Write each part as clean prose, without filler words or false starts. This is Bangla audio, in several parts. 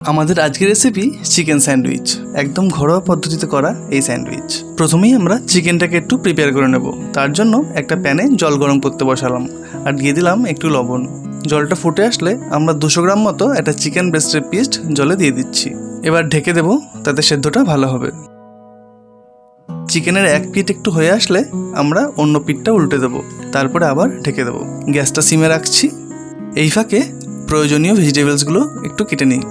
আমাদের আজকের রেসিপি চিকেন স্যান্ডউইচ। একদম ঘরোয়া পদ্ধতিতে করা এই স্যান্ডউইচ। প্রথমেই আমরা চিকেনটাকে একটু প্রিপেয়ার করে নেব। তার জন্য একটা প্যানে জল গরম করতে বসালাম আর দিয়ে দিলাম একটু লবণ। জলটা ফুটে আসলে আমরা 200 গ্রাম মতো একটা চিকেন ব্রেস্টের পিস জলে দিয়ে দিচ্ছি। এবার ঢেকে দেব, তাতে সেদ্ধটা ভালো হবে। চিকেনের এক পিঠ একটু হয়ে আসলে আমরা অন্য পিঠটা উল্টে দেব, তারপরে আবার ঢেকে দেব। গ্যাসটা সিমে রাখছি। এই ফাঁকে প্রয়োজনীয় ভেজিটেবলসগুলো একটু কেটে নিই।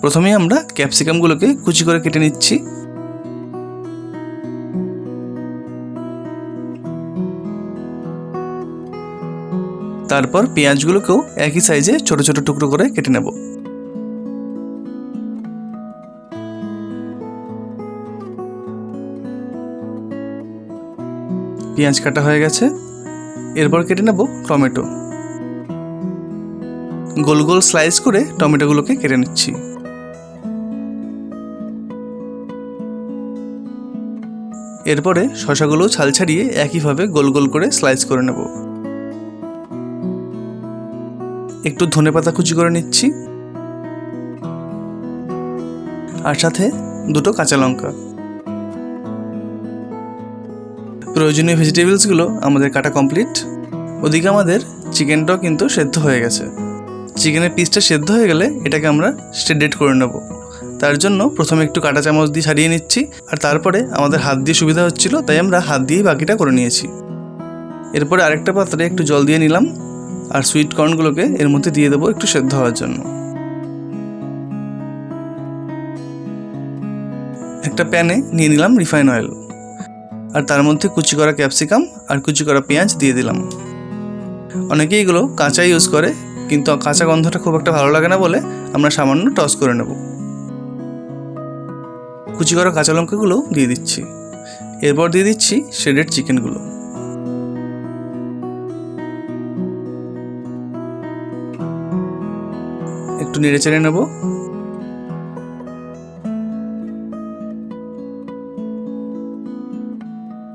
প্রথমেই আমরা ক্যাপসিকামগুলোকে কুচি করে কেটে নিচ্ছি। তারপর পেঁয়াজগুলোকেও একই সাইজে ছোট ছোট টুকরো করে কেটে নেব। পেঁয়াজ কাটা হয়ে গেছে। এরপর কেটে নেব টমেটো। গোল গোল স্লাইস করে টমেটোগুলোকে কেটে নিচ্ছি। এরপরে শসাগুলো ছাল ছাড়িয়ে একইভাবে গোল গোল করে স্লাইস করে নেব। একটু ধনেপাতা কুচি করে নিচ্ছি, আর সাথে দুটো কাঁচা লঙ্কা। প্রয়োজনীয় ভেজিটেবলসগুলো আমাদের কাটা কমপ্লিট। ওদিকে আমাদের চিকেনটাও কিন্তু সেদ্ধ হয়ে গেছে। চিকেনের পিসটা সেদ্ধ হয়ে গেলে এটাকে আমরা শ্রেডেড করে নেব। তার জন্য প্রথমে একটু কাঁটা চামচ দিয়ে ছাড়িয়ে নিচ্ছি, আর তারপরে আমাদের হাত দিয়ে সুবিধা হচ্ছিল তাই আমরা হাত দিয়েই বাকিটা করে নিয়েছি। এরপরে আরেকটা পাত্রে একটু জল দিয়ে নিলাম, আর সুইট কর্নগুলোকে এর মধ্যে দিয়ে দেবো একটু সেদ্ধ হওয়ার জন্য। একটা প্যানে নিয়ে নিলাম রিফাইন অয়েল, আর তার মধ্যে কুচি করা ক্যাপসিকাম আর কুচি করা পেঁয়াজ দিয়ে দিলাম। অনেকেই এগুলো কাঁচা ইউজ করে, কিন্তু কাঁচা গন্ধটা খুব একটা ভালো লাগে না বলে আমরা সামান্য টস করে নেব। কুচি করা কাঁচা লঙ্কাগুলো দিয়ে দিচ্ছি। এরপর দিয়ে দিচ্ছি শ্রেডেড চিকেনগুলো। একটু নেড়ে চেড়ে নেব।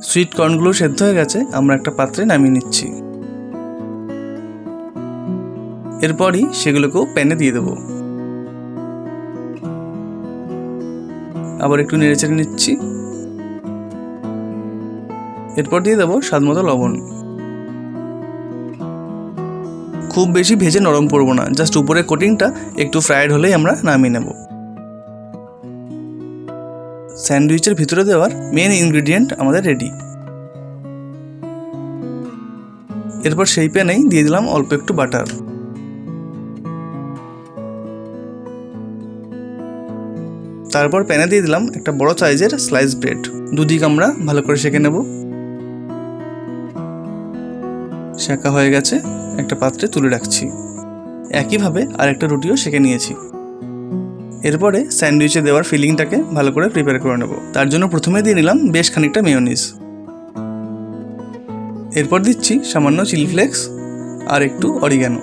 সুইট কর্নগুলো সেদ্ধ হয়ে গেছে, আমরা একটা পাত্রে নামিয়ে নিচ্ছি। এরপরই সেগুলোকেও প্যানে দিয়ে দেবো। আবার একটু নেড়ে চেড়ে নিচ্ছি। এরপর দিয়ে দেবো স্বাদ মতো লবণ। খুব বেশি ভেজে নরম করবো না, জাস্ট উপরের কোটিংটা একটু ফ্রাইড হলেই আমরা নামিয়ে নেব। স্যান্ডউইচের ভিতরে দেওয়ার মেন ইনগ্রিডিয়েন্ট আমাদের রেডি। এরপর সেই প্যানেই দিয়ে দিলাম অল্প একটু বাটার। তারপর প্যানে দিয়ে দিলাম একটা বড় সাইজের স্লাইস ব্রেড। দুদিক আমরা ভালো করে সেঁকে নেব। সেঁকা হয়ে গেছে, একটা পাত্রে তুলে রাখছি। একইভাবে আরেকটা রুটিও সেঁকে নিয়েছি। এরপরে স্যান্ডউইচে দেওয়ার ফিলিংটাকে ভালো করে প্রিপেয়ার করে নেব। তার জন্য প্রথমে দিয়ে নিলাম বেশ খানিকটা মেয়োনিজ। এরপর দিচ্ছি সামান্য চিলি ফ্লেক্স আর একটু অরিগ্যানো,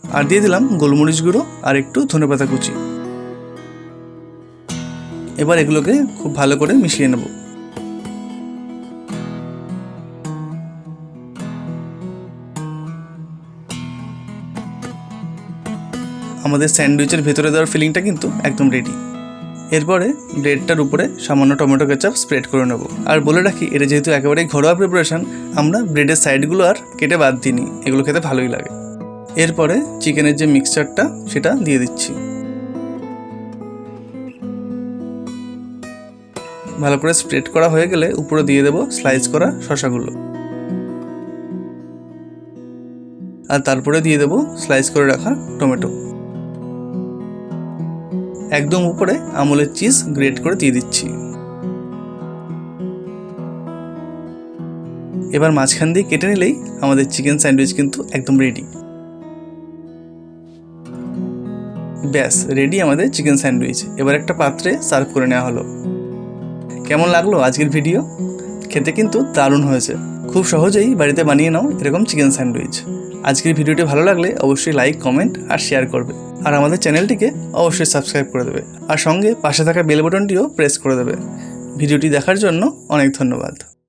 আর দিয়ে দিলাম গোলমরিচ গুঁড়ো আর একটু ধনেপাতা কুচি। এবার এগুলোকে খুব ভালো করে মিশিয়ে নেব। আমাদের স্যান্ডউইচের ভেতরে দেওয়ার ফিলিংটা কিন্তু একদম রেডি। এরপরে ব্রেডটার উপরে সামান্য টমেটো কেচাপ স্প্রেড করে নেব। আর বলে রাখি, এটা যেহেতু একেবারেই ঘরোয়া প্রিপারেশন, আমরা ব্রেডের সাইডগুলো আর কেটে বাদ দিইনি, এগুলো খেতে ভালোই লাগে। এরপরে চিকেনের যে মিক্সচারটা সেটা দিয়ে দিচ্ছি। ভালো করে স্প্রেড করা হয়ে গেলে উপরে দিয়ে দেবো স্লাইস করা শসাগুলো, আর তারপরে দিয়ে দেবো স্লাইস করে রাখা টমেটো। একদম উপরে আমুলের চিজ গ্রেট করে দিয়ে দিচ্ছি। এবার মাঝখান দিয়ে কেটে নিলেই আমাদের চিকেন স্যান্ডউইচ কিন্তু একদম রেডি। ব্যাস রেডি আমাদের চিকেন স্যান্ডউইচ। এবার একটা পাত্রে সার্ভ করে নেওয়া হলো। কেমন লাগলো আজকের ভিডিও? খেতে কিন্তু দারুণ হয়েছে। খুব সহজেই বাড়িতে বানিয়ে নাও এরকম চিকেন স্যান্ডউইচ। আজকের ভিডিওটি ভালো লাগলে অবশ্যই লাইক, কমেন্ট আর শেয়ার করবে, আর আমাদের চ্যানেলটিকে অবশ্যই সাবস্ক্রাইব করে দেবে, আর সঙ্গে পাশে থাকা বেল বাটনটিও প্রেস করে দেবে। ভিডিওটি দেখার জন্য অনেক ধন্যবাদ।